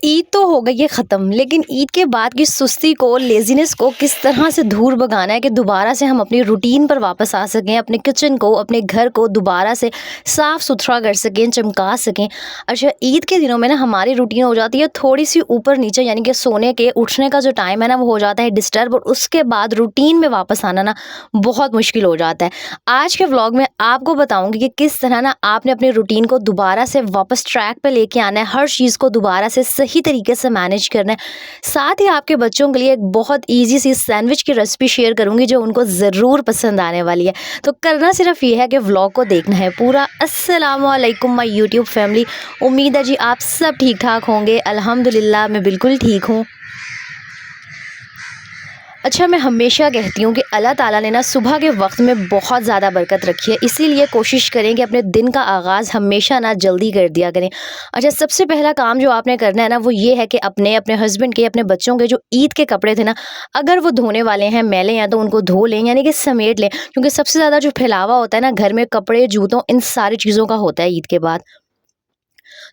ईद तो हो गई है ख़त्म, लेकिन ईद के बाद की सुस्ती को, लेज़ीनेस को किस तरह से दूर भगाना है कि दोबारा से हम अपनी रूटीन पर वापस आ सकें, अपने किचन को, अपने घर को दोबारा से साफ़-सुथरा कर सकें, चमका सकें। अच्छा, ईद के दिनों में ना हमारी रूटीन हो जाती है थोड़ी-सी ऊपर-नीचे, यानी कि सोने के, उठने का जो टाइम है ना वो हो जाता है डिस्टर्ब, और उसके बाद रूटीन में वापस आना ना बहुत मुश्किल हो जाता है। आज के व्लॉग में आपको बताऊँगी कि किस तरह ना आपने अपनी रूटीन को दोबारा से वापस ट्रैक पे लेके आना है, हर चीज़ को दोबारा से सही तरीके से मैनेज करना है। साथ ही आपके बच्चों के लिए एक बहुत ईज़ी सी सैंडविच की रेसिपी शेयर करूँगी जो उनको ज़रूर पसंद आने वाली है। तो करना सिर्फ़ ये है कि व्लॉग को देखना है पूरा। अस्सलामु अलैकुम माय यूट्यूब फैमिली। उम्मीद है जी आप सब ठीक-ठाक होंगे। अल्हम्दुलिल्लाह मैं बिल्कुल ठीक हूँ। अच्छा, मैं हमेशा कहती हूँ कि अल्लाह ताला ने ना सुबह के वक्त में बहुत ज़्यादा बरकत रखी है, इसीलिए कोशिश करें कि अपने दिन का आगाज़ हमेशा ना जल्दी कर दिया करें। अच्छा, सबसे पहला काम जो आपने करना है ना वो ये है कि अपने हस्बैंड के, अपने बच्चों के जो ईद के कपड़े थे ना, अगर वो धोने वाले हैं, मैले हैं, तो उनको धो लें, यानी कि समेट लें, क्योंकि सबसे ज़्यादा जो फैलावा होता है ना घर में कपड़े, जूतों, इन सारी चीज़ों का होता है ईद के बाद।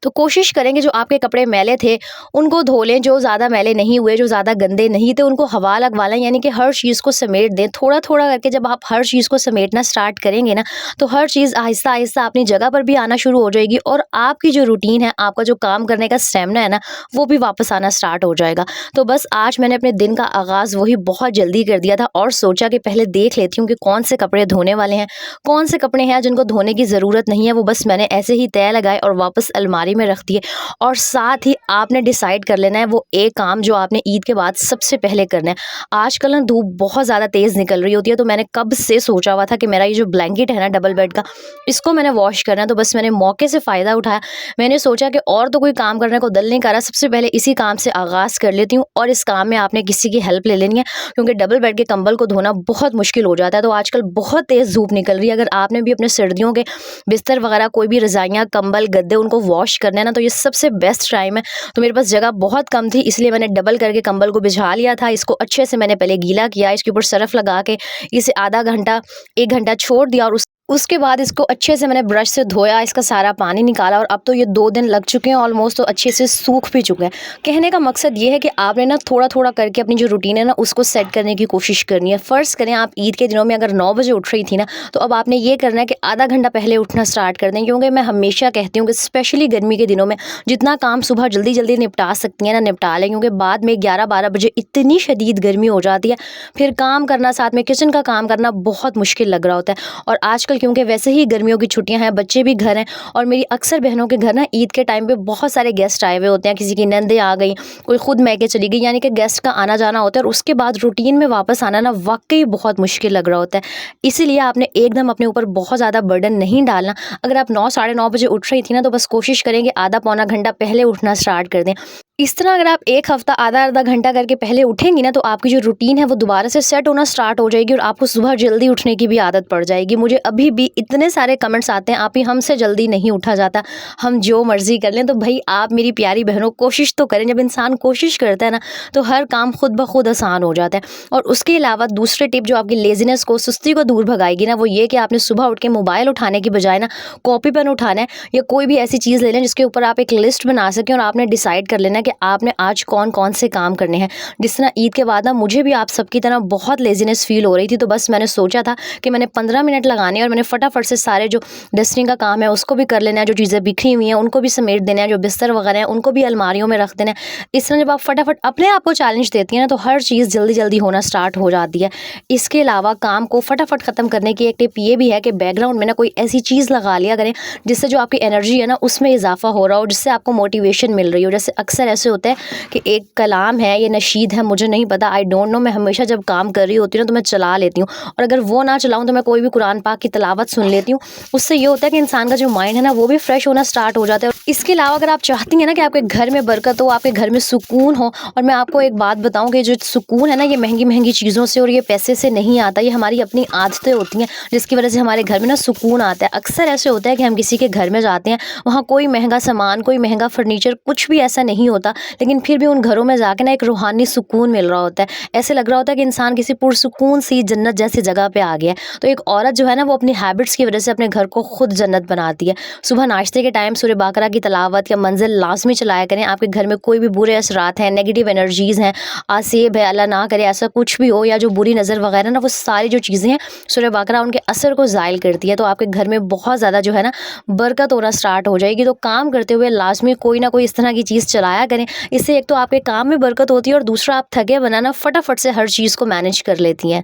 तो कोशिश करेंगे जो आपके कपड़े मैले थे उनको धो लें, जो ज़्यादा मैले नहीं हुए, जो ज़्यादा गंदे नहीं थे उनको हवा लगवा लें, यानी कि हर चीज़ को समेट दें। थोड़ा-थोड़ा करके जब आप हर चीज़ को समेटना स्टार्ट करेंगे ना, तो हर चीज़ आहिस्ता-आहिस्ता अपनी जगह पर भी आना शुरू हो जाएगी, और आपकी जो रूटीन है, आपका जो काम करने का स्टैमिना है ना, वो भी वापस आना स्टार्ट हो जाएगा। तो बस आज मैंने अपने दिन का आगाज़ वही बहुत जल्दी कर दिया था, और सोचा कि पहले देख लेती हूँ कि कौन से कपड़े धोने वाले हैं, कौन से कपड़े हैं जिनको धोने की ज़रूरत नहीं है, वो बस मैंने ऐसे ही तह लगाए और वापस अलमारी में रख दिए। और साथ ही आपने डिसाइड कर लेना है वो एक काम जो आपने ईद के बाद सबसे पहले करना है। आजकल ना धूप बहुत ज़्यादा तेज़ निकल रही होती है, तो मैंने कब से सोचा हुआ था कि मेरा ये जो ब्लैंकेट है ना डबल बेड का, इसको मैंने वॉश करना है। तो बस मैंने मौके से फ़ायदा उठाया। मैंने सोचा कि और तो कोई काम करने को दिल नहीं कर रहा, सबसे पहले इसी काम से आगाज़ कर लेती हूँ, और इस काम में आपने किसी की हेल्प ले लेनी है, क्योंकि डबल बेड के कंबल को धोना बहुत मुश्किल हो जाता है। तो आजकल बहुत तेज़ धूप निकल रही है, अगर आपने भी अपने सर्दियों के बिस्तर वगैरह, कोई भी रज़ाइयाँ, कंबल, गद्दे, उनको वॉश करना है ना, तो ये सबसे बेस्ट टाइम है। तो मेरे पास जगह बहुत कम थी, इसलिए मैंने डबल करके कंबल को बिछा लिया था। इसको अच्छे से मैंने पहले गीला किया, इसके ऊपर सरफ़ लगा के इसे आधा घंटा, 1 घंटा छोड़ दिया, और उसके बाद इसको अच्छे से मैंने ब्रश से धोया, इसका सारा पानी निकाला, और अब तो ये 2 दिन लग चुके हैं ऑलमोस्ट, तो अच्छे से सूख भी चुके हैं। कहने का मकसद ये है कि आपने ना थोड़ा-थोड़ा करके अपनी जो रूटीन है ना उसको सेट करने की कोशिश करनी है। फ़र्ज़ करें आप ईद के दिनों में अगर 9 बजे उठ रही थी ना, तो अब आपने ये करना है कि आधा घंटा पहले उठना स्टार्ट कर दें, क्योंकि मैं हमेशा कहती हूँ कि स्पेशली गर्मी के दिनों में जितना काम सुबह जल्दी-जल्दी निपटा सकती हैं ना निपटा लें, क्योंकि बाद में 11-12 बजे इतनी शदीद गर्मी हो जाती है, फिर काम करना, साथ में किचन का काम करना बहुत मुश्किल लग रहा होता है। और आजकल क्योंकि वैसे ही गर्मियों की छुट्टियां हैं, बच्चे भी घर हैं, और मेरी अक्सर बहनों के घर ना ईद के टाइम पे बहुत सारे गेस्ट आए हुए होते हैं, किसी की नंदें आ गई, कोई खुद मैके चली गई, यानी कि गेस्ट का आना जाना होता है, और उसके बाद रूटीन में वापस आना ना वाकई बहुत मुश्किल लग रहा होता है। इसीलिए आपने एकदम अपने ऊपर बहुत ज़्यादा बर्डन नहीं डालना। अगर आप 9 साढ़े 9 बजे उठ रही थी ना, तो बस कोशिश करें कि आधा पौना घंटा पहले उठना स्टार्ट कर दें। इस तरह अगर आप एक हफ्ता आधा-आधा घंटा करके पहले उठेंगी ना, तो आपकी जो रूटीन है वो दोबारा से सेट होना स्टार्ट हो जाएगी, और आपको सुबह जल्दी उठने की भी आदत पड़ जाएगी। मुझे अभी भी इतने सारे कमेंट्स आते हैं, आप ही हमसे जल्दी नहीं उठा जाता, हम जो मर्ज़ी कर लें। तो भई आप मेरी प्यारी बहनों कोशिश तो करें, जब इंसान कोशिश करता है ना, तो हर काम खुद ब खुद आसान हो जाता है। और उसके अलावा दूसरे टिप जो आपकी लेज़ीनेस को, सुस्ती को दूर भगाएगी ना, वो ये कि आपने सुबह उठ के मोबाइल उठाने की बजाय ना कॉपी पेन उठाना है, या कोई भी ऐसी चीज़ ले लें जिसके ऊपर आप एक लिस्ट बना सकें, और आपने डिसाइड कर लेना है कि आपने आज कौन-कौन से काम करने हैं। जिस तरह ईद के बाद ना मुझे भी आप सबकी तरह बहुत लेज़ीनेस फ़ील हो रही थी, तो बस मैंने सोचा था कि मैंने 15 मिनट लगाने हैं, और मैंने फटाफट से सारे जो डस्टिंग का काम है उसको भी कर लेना है, जो चीज़ें बिखरी हुई हैं उनको भी समेट देना है, जो बिस्तर वगैरह हैं उनको भी अलमारियों में रख देना है। इस तरह जब आप फटाफट अपने आप को चैलेंज देती हैं ना, तो हर चीज़ जल्दी-जल्दी होना स्टार्ट हो जाती है। इसके अलावा काम को फटाफट ख़त्म करने की एक टिप ये भी है कि बैकग्राउंड में ना कोई ऐसी चीज़ लगा लिया करें जिससे जो आपकी एनर्जी है ना उसमें इज़ाफ़ा हो रहा हो, जिससे आपको मोटिवेशन मिल रही हो। जैसे अक्सर ऐसे होता है कि एक कलाम है, ये नशीद है, मुझे नहीं पता, आई डोंट नो, मैं हमेशा जब काम कर रही होती हूँ ना तो मैं चला लेती हूँ, और अगर वो ना चलाऊँ तो मैं कोई भी कुरान पाक की तिलावत सुन लेती हूँ। उससे ये होता है कि इंसान का जो माइंड है ना वो भी फ्रेश होना स्टार्ट हो जाता है। इसके अलावा अगर आप चाहती हैं ना कि आपके घर में बरकत हो, आपके घर में सुकून हो, और मैं आपको एक बात बताऊँ कि जो सुकून है ना ये महंगी-महंगी चीज़ों से और ये पैसे से नहीं आता, ये हमारी अपनी आदतें होती हैं जिसकी वजह से हमारे घर में ना सुकून आता है। अक्सर ऐसे होता है कि हम किसी के घर में जाते हैं, वहाँ कोई महँगा सामान, कोई महँगा फर्नीचर, कुछ भी ऐसा नहीं होता होता, लेकिन फिर भी उन घरों में जाके ना एक रूहानी सुकून मिल रहा होता है। ऐसे लग रहा होता है कि इंसान किसी पुरसुकून सी जन्नत जैसी जगह पे आ गया है। तो एक औरत जो है ना वो अपनी हैबिट्स की वजह से अपने घर को खुद जन्नत बनाती है। सुबह नाश्ते के टाइम सूरह बाकरा की तिलावत या मंज़िल लाज़मी चलाया करें। आपके घर में कोई भी बुरे असरात हैं, नेगेटिव एनर्जीज़ हैं, आसेब है, अल्लाह ना करे ऐसा कुछ भी हो, या जो बुरी नज़र वगैरह ना, वो सारी जो चीज़ें हैं सूरह बाकरा उनके असर को ज़ाइल करती है। तो आपके घर में बहुत ज़्यादा जो है ना बरकत होना स्टार्ट हो जाएगी। तो काम करते हुए लाज़मी कोई ना कोई इस तरह की चीज़ चलाया करें। इससे एक तो आपके काम में बरकत होती है और दूसरा आप थके बनाना फटाफट से हर चीज़ को मैनेज कर लेती हैं।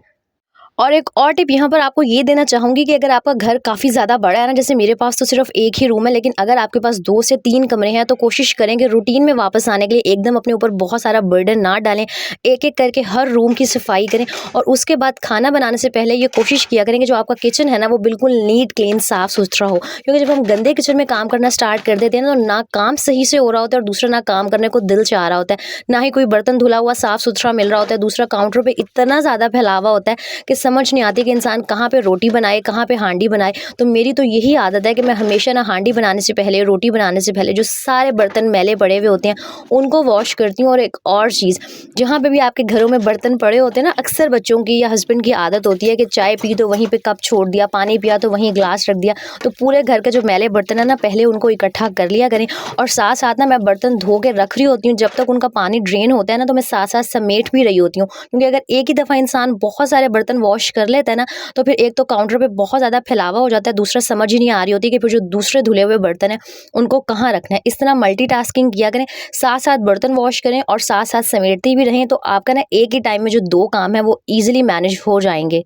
और एक और टिप यहाँ पर आपको ये देना चाहूँगी कि अगर आपका घर काफ़ी ज़्यादा बड़ा है ना, जैसे मेरे पास तो सिर्फ एक ही रूम है, लेकिन अगर आपके पास 2 से 3 कमरे हैं तो कोशिश करें कि रूटीन में वापस आने के लिए एकदम अपने ऊपर बहुत सारा बर्डन ना डालें। एक-एक करके हर रूम की सफाई करें और उसके बाद खाना बनाने से पहले ये कोशिश किया करें कि जो आपका किचन है ना वो बिल्कुल नीट, क्लीन, साफ़-सुथरा हो। क्योंकि जब हम गंदे किचन में काम करना स्टार्ट कर देते हैं ना, तो ना काम सही से हो रहा होता है और दूसरा ना काम करने को दिल चाह रहा होता है। ना ही कोई बर्तन धुला हुआ साफ़-सुथरा मिल रहा होता है। दूसरा काउंटर पे इतना ज़्यादा फैलावा होता है कि समझ नहीं आती कि इंसान कहाँ पे रोटी बनाए, कहाँ पे हांडी बनाए। तो मेरी तो यही आदत है कि मैं हमेशा ना हांडी बनाने से पहले, रोटी बनाने से पहले जो सारे बर्तन मैले पड़े हुए होते हैं उनको वॉश करती हूँ। और एक और चीज़, जहाँ पे भी आपके घरों में बर्तन पड़े होते हैं ना, अक्सर बच्चों की या हस्बैंड की आदत होती है कि चाय पी तो वहीं पे कप छोड़ दिया, पानी पिया तो वहीं ग्लास रख दिया। तो पूरे घर के जो मैले बर्तन है ना, पहले उनको इकट्ठा कर लिया करें। और साथ साथ ना मैं बर्तन धो के रख रही होती हूँ, जब तक उनका पानी ड्रेन होता है ना, तो मैं साथ साथ समेट भी रही होती हूँ। क्योंकि अगर एक ही दफ़ा इंसान बहुत सारे बर्तन वॉश कर लेता है ना, तो फिर एक तो काउंटर पे बहुत ज़्यादा फैलावा हो जाता है, दूसरा समझ ही नहीं आ रही होती कि फिर जो दूसरे धुले हुए बर्तन हैं उनको कहाँ रखना है। इस तरह मल्टीटास्किंग किया करें, साथ-साथ बर्तन वॉश करें और साथ-साथ समेटती भी रहें, तो आपका ना एक ही टाइम में जो 2 काम हैं वो ईज़िली मैनेज हो जाएँगे।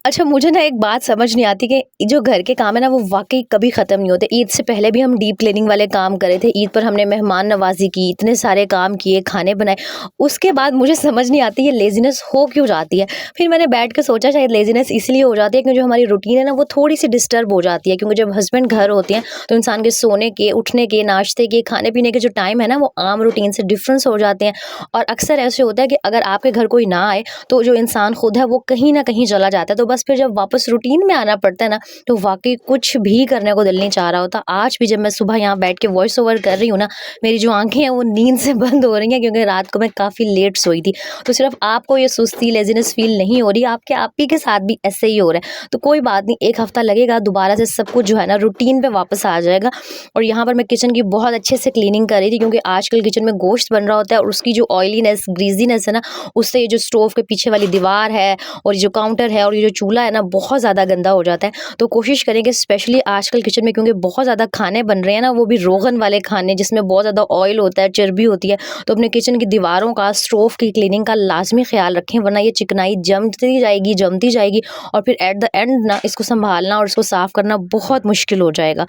अच्छा, मुझे ना एक बात समझ नहीं आती कि जो घर के काम है ना वो वाक़ई कभी ख़त्म नहीं होते। ईद से पहले भी हम डीप क्लीनिंग वाले काम करे थे। ईद पर हमने मेहमान नवाज़ी की, इतने सारे काम किए, खाने बनाए। उसके बाद मुझे समझ नहीं आती ये लेज़ीनेस हो क्यों जाती है? फिर मैंने बैठ के सोचा शायद लेज़ीनेस इसलिए हो जाती है क्योंकि जो हमारी रूटीन है ना वो थोड़ी-सी डिस्टर्ब हो जाती है। क्योंकि जब हस्बैंड घर होते हैं तो इंसान के सोने के, उठने के, नाश्ते के, खाने-पीने के जो टाइम है ना वो आम रूटीन से डिफ़रेंस हो जाते हैं। और अक्सर ऐसे होता है कि अगर आपके घर कोई ना आए तो जो इंसान खुद है वो कहीं न कहीं चला जाता है। तो बस फिर जब वापस रूटीन में आना पड़ता है ना, तो वाक़ई कुछ भी करने को दिल नहीं चाह रहा होता। आज भी जब मैं सुबह यहाँ बैठ के वॉइस ओवर कर रही हूँ ना, मेरी जो आँखें हैं वो नींद से बंद हो रही हैं क्योंकि रात को मैं काफ़ी लेट सोई थी। तो सिर्फ़ आपको ये सुस्ती, लेज़ीनेस फ़ील नहीं हो रही, आपके आप ही के साथ भी ऐसे ही हो रहा है। तो कोई बात नहीं, 1 हफ़्ता लगेगा, दोबारा से सब कुछ जो है ना रूटीन पे वापस आ जाएगा। और यहाँ पर मैं किचन की बहुत अच्छे से क्लीनिंग कर रही थी क्योंकि आजकल किचन में गोश्त बन रहा होता है और उसकी जो ऑयलीनेस, ग्रीज़ीनेस है ना, उससे ये जो स्टोव के पीछे वाली दीवार है और ये जो काउंटर है और ये जो चूल्हा है ना, बहुत ज़्यादा गंदा हो जाता है। तो कोशिश करें कि स्पेशली आजकल किचन में, क्योंकि बहुत ज़्यादा खाने बन रहे हैं ना, वो भी रोगन वाले खाने जिसमें बहुत ज़्यादा ऑयल होता है, चर्बी होती है। तो अपने किचन की दीवारों का, स्टोव की क्लीनिंग का लाज़मी ख़्याल रखें, वरना ये चिकनाई जमती जाएगी और फिर एट द एंड ना इसको सँभालना और इसको साफ़ करना बहुत मुश्किल हो जाएगा।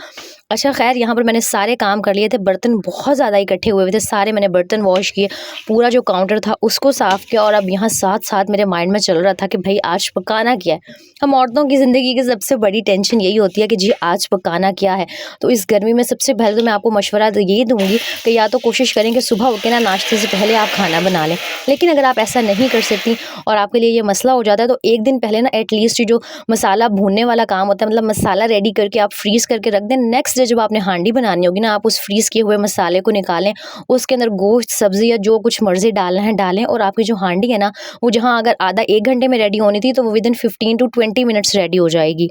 अच्छा, ख़ैर यहाँ पर मैंने सारे काम कर लिए थे, बर्तन बहुत ज़्यादा इकट्ठे हुए हुए थे, सारे मैंने बर्तन वॉश किए, पूरा जो काउंटर था उसको साफ़ किया और अब यहाँ साथ-साथ मेरे माइंड में चल रहा था कि भई आज पकाना क्या है? हम औरतों की ज़िंदगी की सबसे बड़ी टेंशन यही होती है कि जी आज पकाना क्या है? तो इस गर्मी में सबसे पहले तो मैं आपको मशवरा तो यही दूँगी कि या तो कोशिश करें कि सुबह उठ के ना नाश्ते से पहले आप खाना बना लें। लेकिन अगर आप ऐसा नहीं कर सकती और आपके लिए ये मसला हो जाता है, तो 1 दिन पहले ना एटलीस्ट जो मसाला भूनने वाला काम होता है, मतलब मसाला रेडी करके आप फ्रीज़ करके रख दें। नेक्स्ट डे जब आपने हांडी बनानी होगी ना, आप उस फ्रीज़ किए हुए मसाले को निकालें, उसके अंदर गोश्त, सब्ज़ी या जो कुछ मर्ज़ी डालना है डालें और आपकी जो हांडी है ना, वो जहाँ अगर आधा 1 घंटे में रेडी होनी थी, तो वो विदिन 15 टू 20 मिनट्स रेडी हो जाएगी।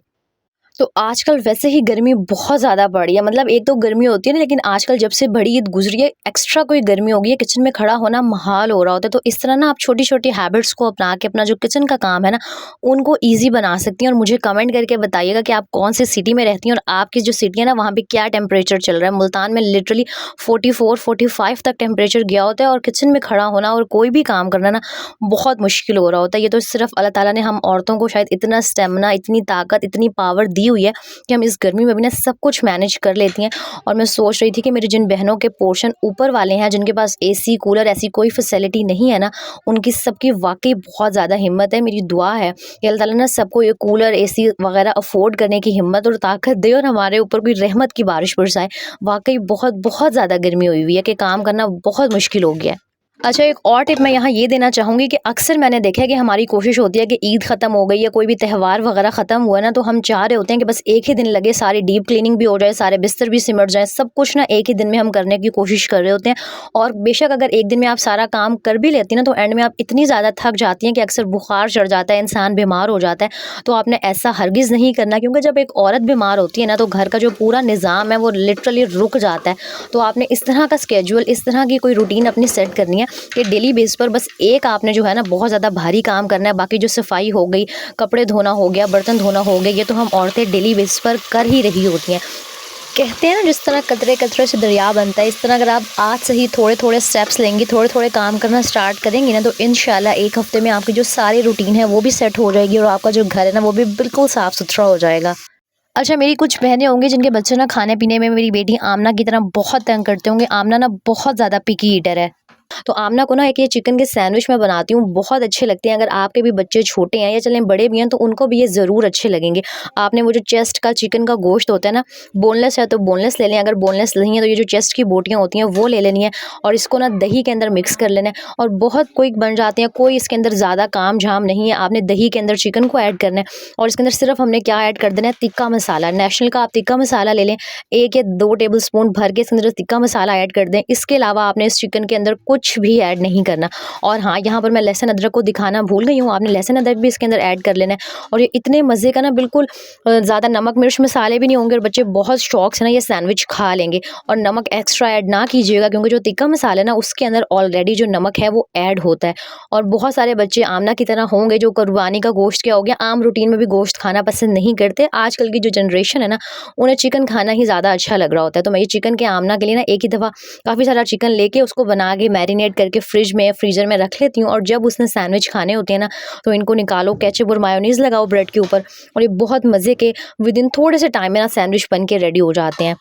तो आजकल वैसे ही गर्मी बहुत ज़्यादा बढ़ रही है, मतलब एक तो गर्मी होती है ना, लेकिन आजकल जब से बड़ी ईद गुजरी है एक्स्ट्रा कोई गर्मी हो गई है, किचन में खड़ा होना महाल हो रहा होता है। तो इस तरह ना आप छोटी-छोटी हैबिट्स को अपना के अपना जो किचन का काम है ना उनको ईज़ी बना सकती हैं। और मुझे कमेंट करके बताइएगा कि आप कौन सी सिटी में रहती हैं और आपकी जो सिटी है ना वहाँ पे क्या टेम्परेचर चल रहा है। मुल्तान में लिटरली 44-45 तक टेम्परेचर गया होता है और किचन में खड़ा होना और कोई भी काम करना ना बहुत मुश्किल हो रहा होता है। ये तो सिर्फ़ अल्लाह ताला ने हम औरतों को शायद इतना स्टेमिना, इतनी ताकत, इतनी पावर दी हुई है कि हम इस गर्मी में भी ना सब कुछ मैनेज कर लेती हैं। और मैं सोच रही थी कि मेरी जिन बहनों के पोर्शन ऊपर वाले हैं, जिनके पास एसी, कूलर ऐसी कोई फैसिलिटी नहीं है ना, उनकी सबकी वाक़ई बहुत ज़्यादा हिम्मत है। मेरी दुआ है कि अल्लाह ताला ना सबको ये कूलर, एसी वग़ैरह अफ़ोर्ड करने की हिम्मत और ताकत दे और हमारे ऊपर कोई रहमत की बारिश बरसाए। वाक़ई बहुत, बहुत ज़्यादा गर्मी हुई हुई है कि काम करना बहुत मुश्किल हो गया है। अच्छा, एक और टिप मैं यहाँ ये देना चाहूँगी कि अक्सर मैंने देखा है कि हमारी कोशिश होती है कि ईद ख़त्म हो गई या कोई भी त्यौहार वगैरह ख़त्म हुआ ना, तो हम चाह रहे होते हैं कि बस एक ही दिन लगे, सारी डीप क्लीनिंग भी हो जाए, सारे बिस्तर भी सिमट जाएँ, सब कुछ ना एक ही दिन में हम करने की कोशिश कर रहे होते हैं। और बेशक अगर एक दिन में आप सारा काम कर भी लेती हैं ना, तो एंड में आप इतनी ज़्यादा थक जाती हैं कि अक्सर बुखार चढ़ जाता है, इंसान बीमार हो जाता है। तो आपने ऐसा हरगिज़ नहीं करना, क्योंकि जब एक औरत बीमार होती है ना, तो घर का जो पूरा निज़ाम है वो लिटरली रुक जाता है। तो आपने इस तरह का स्केड्यूल, इस तरह की कोई रूटीन अपनी सेट करनी है कि डेली बेस पर बस एक आपने जो है ना बहुत ज़्यादा भारी काम करना है। बाकी जो सफाई हो गई, कपड़े धोना हो गया, बर्तन धोना हो गया, ये तो हम औरतें डेली बेस पर कर ही रही होती हैं। कहते हैं ना, जिस तरह कतरे कतरे से दरिया बनता है, इस तरह अगर आप आज से ही थोड़े थोड़े स्टेप्स लेंगी, थोड़े थोड़े काम करना स्टार्ट करेंगी ना, तो इंशाल्लाह एक हफ्ते में आपकी जो सारी रूटीन है वो भी सेट हो जाएगी और आपका जो घर है ना वो भी बिल्कुल साफ़ सुथरा हो जाएगा। अच्छा, मेरी कुछ बहनें होंगी जिनके बच्चे ना खाने पीने में मेरी बेटी आमना की तरह बहुत तंग करते होंगे। आमना ना बहुत ज़्यादा पिकी ईटर है। तो आमना को ना एक ये चिकन के सैंडविच मैं बनाती हूँ, बहुत अच्छे लगते हैं। अगर आपके भी बच्चे छोटे हैं या चलें बड़े भी हैं, तो उनको भी ये ज़रूर अच्छे लगेंगे। आपने वो जो चेस्ट का चिकन का गोश्त होता है ना, बोनलेस है तो बोनलेस ले लें, अगर बोनलेस नहीं है तो ये जो चेस्ट की बोटियाँ होती हैं वो ले लेनी है और इसको ना दही के अंदर मिक्स कर लेना है और बहुत क्विक बन जाते हैं। कोई इसके अंदर ज़्यादा काम झाम नहीं है। आपने दही के अंदर चिकन को ऐड करना है और इसके अंदर सिर्फ हमने क्या ऐड कर देना है, तिक्का मसाला। नेशनल का आप तिक्का मसाला ले लें, 1 या 2 टेबलस्पून भर के इसके अंदर तिक्का मसाला ऐड कर दें। इसके अलावा आपने इस चिकन के अंदर कुछ भी ऐड नहीं करना। और हाँ, यहाँ पर मैं लहसुन अदरक को दिखाना भूल गई हूँ, आपने लहसुन अदरक भी इसके अंदर ऐड कर लेना है और ये इतने मज़े का ना, बिल्कुल ज़्यादा नमक मिर्च मसाले भी नहीं होंगे और बच्चे बहुत शौक से ना ये सैंडविच खा लेंगे। और नमक एक्स्ट्रा ऐड ना कीजिएगा, क्योंकि जो तिक्का मसाला है ना उसके अंदर ऑलरेडी जो नमक है वो ऐड होता है। और बहुत सारे बच्चे आमना की तरह होंगे जो कुर्बानी का गोश्त क्या हो गया, आम रूटीन में भी गोश्त खाना पसंद नहीं करते। आजकल की जो जनरेशन है ना, उन्हें चिकन खाना ही ज़्यादा अच्छा लग रहा होता है। तो मैं ये चिकन के आमना के लिए ना एक ही दफ़ा काफ़ी सारा चिकन लेके उसको बना के मैरिनेट करके फ्रीज़र में रख लेती हूँ और जब उसने सैंडविच खाने होते हैं ना, तो इनको निकालो, केचप और मायोनीज़ लगाओ ब्रेड के ऊपर और ये बहुत मज़े के विदिन थोड़े से टाइम में ना सैंडविच बन के रेडी हो जाते हैं।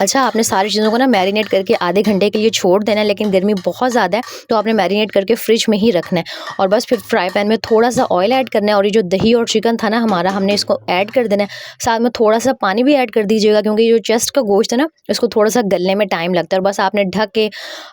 अच्छा, आपने सारी चीज़ों को ना मैरिनेट करके आधे घंटे के लिए छोड़ देना है, लेकिन गर्मी बहुत ज़्यादा है तो आपने मैरिनेट करके फ्रिज में ही रखना है। और बस फिर फ्राई पैन में थोड़ा-सा ऑयल ऐड करना है और ये जो दही और चिकन था ना हमारा, हमने इसको ऐड कर देना है। साथ में थोड़ा-सा पानी भी ऐड कर दीजिएगा, क्योंकि ये जो चेस्ट का गोश्त है ना, इसको थोड़ा-सा गलने में टाइम लगता है। और बस आपने ढक के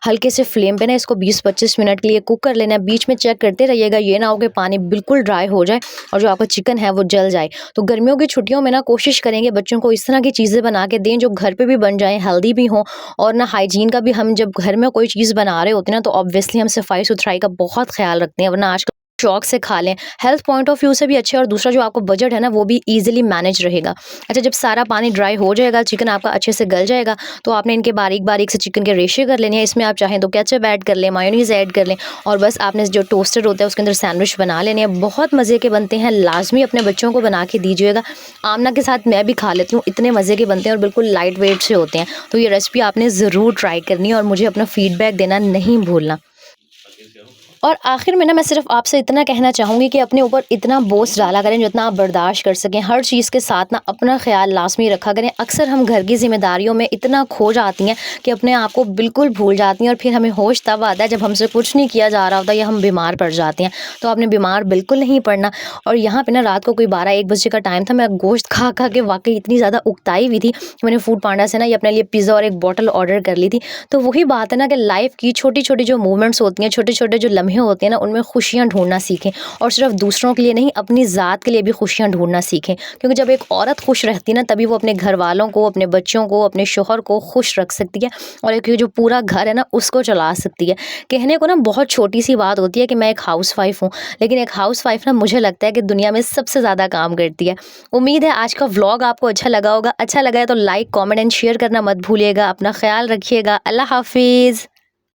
हल्के से फ्लेम पे ना इसको 20-25 मिनट के लिए कुक कर लेना है। बीच में चेक करते रहिएगा, ये ना हो कि पानी बिल्कुल ड्राई हो जाए और जो आपका चिकन है वो जल जाए। तो गर्मियों की छुट्टियों में ना कोशिश करेंगे बच्चों को इस तरह की चीज़ें बना के दें जो घर पे भी बन जाएँ, हेल्दी भी हों और ना हाइजीन का भी। हम जब घर में कोई चीज़ बना रहे होते हैं ना, तो ऑब्वियसली हम सफाई-सुथराई का बहुत ख़्याल रखते हैं, वरना आजकल शौक से खा लें। हेल्थ पॉइंट ऑफ व्यू से भी अच्छे और दूसरा जो आपको बजट है ना वो भी ईज़िली मैनेज रहेगा। अच्छा, जब सारा पानी ड्राई हो जाएगा, चिकन आपका अच्छे से गल जाएगा, तो आपने इनके बारीक-बारीक से चिकन के रेशे कर लेने हैं। इसमें आप चाहें तो केचप ऐड कर लें, मायोनीज़ ऐड कर लें और बस आपने जो टोस्टर होता है उसके अंदर सैंडविच बना लेने हैं। बहुत मज़े के बनते हैं, लाज़मी अपने बच्चों को बना के दीजिएगा। आमना के साथ मैं भी खा लेती हूँ, इतने मज़े के बनते हैं और बिल्कुल लाइट वेट से होते हैं। तो ये रेसिपी आपने ज़रूर ट्राई करनी है और मुझे अपना फीडबैक देना नहीं भूलना। और आखिर में ना मैं सिर्फ आपसे इतना कहना चाहूँगी कि अपने ऊपर इतना बोझ डाला करें जितना आप बर्दाश्त कर सकें। हर चीज़ के साथ ना अपना ख़्याल लाज़मी रखा करें। अक्सर हम घर की ज़िम्मेदारियों में इतना खो जाती हैं कि अपने आप को बिल्कुल भूल जाती हैं और फिर हमें होश तब आता है जब हमसे कुछ नहीं किया जा रहा होता या हम बीमार पड़ जाते हैं। तो आपने बीमार बिल्कुल नहीं पड़ना। और यहाँ पे ना रात को कोई 12-1 बजे का टाइम था, मैं गोश्त खा खा के वाक़ई इतनी ज़्यादा उकताई हुई थी कि मैंने फूड पांडा से ना ये अपने लिए पिज़्ज़ा और एक बॉटल ऑर्डर कर ली थी। तो वही बात है ना कि लाइफ़ की छोटी-छोटी जो मूवमेंट्स होती हैं, छोटे-छोटे जो लम्हे होते हैं ना, उनमें खुशियाँ ढूँढना सीखें और सिर्फ़ दूसरों के लिए नहीं, अपनी ज़ात के लिए भी खुशियाँ ढूँढना सीखें। क्योंकि जब एक औरत खुश रहती है ना, तभी वो अपने घरवालों को, अपने बच्चों को, अपने शौहर को खुश रख सकती है और एक ये जो पूरा घर है ना, उसको चला सकती है। कहने को ना बहुत छोटी-सी बात होती है कि मैं एक हाउसवाइफ़ हूँ, लेकिन एक हाउसवाइफ़ ना मुझे लगता है कि दुनिया में सबसे ज़्यादा काम करती है। उम्मीद है आज का व्लॉग आपको अच्छा लगा होगा। अच्छा लगा है तो लाइक, कमेंट एंड शेयर करना मत भूलिएगा। अपना ख़्याल रखिएगा। अल्लाह हाफ़िज़।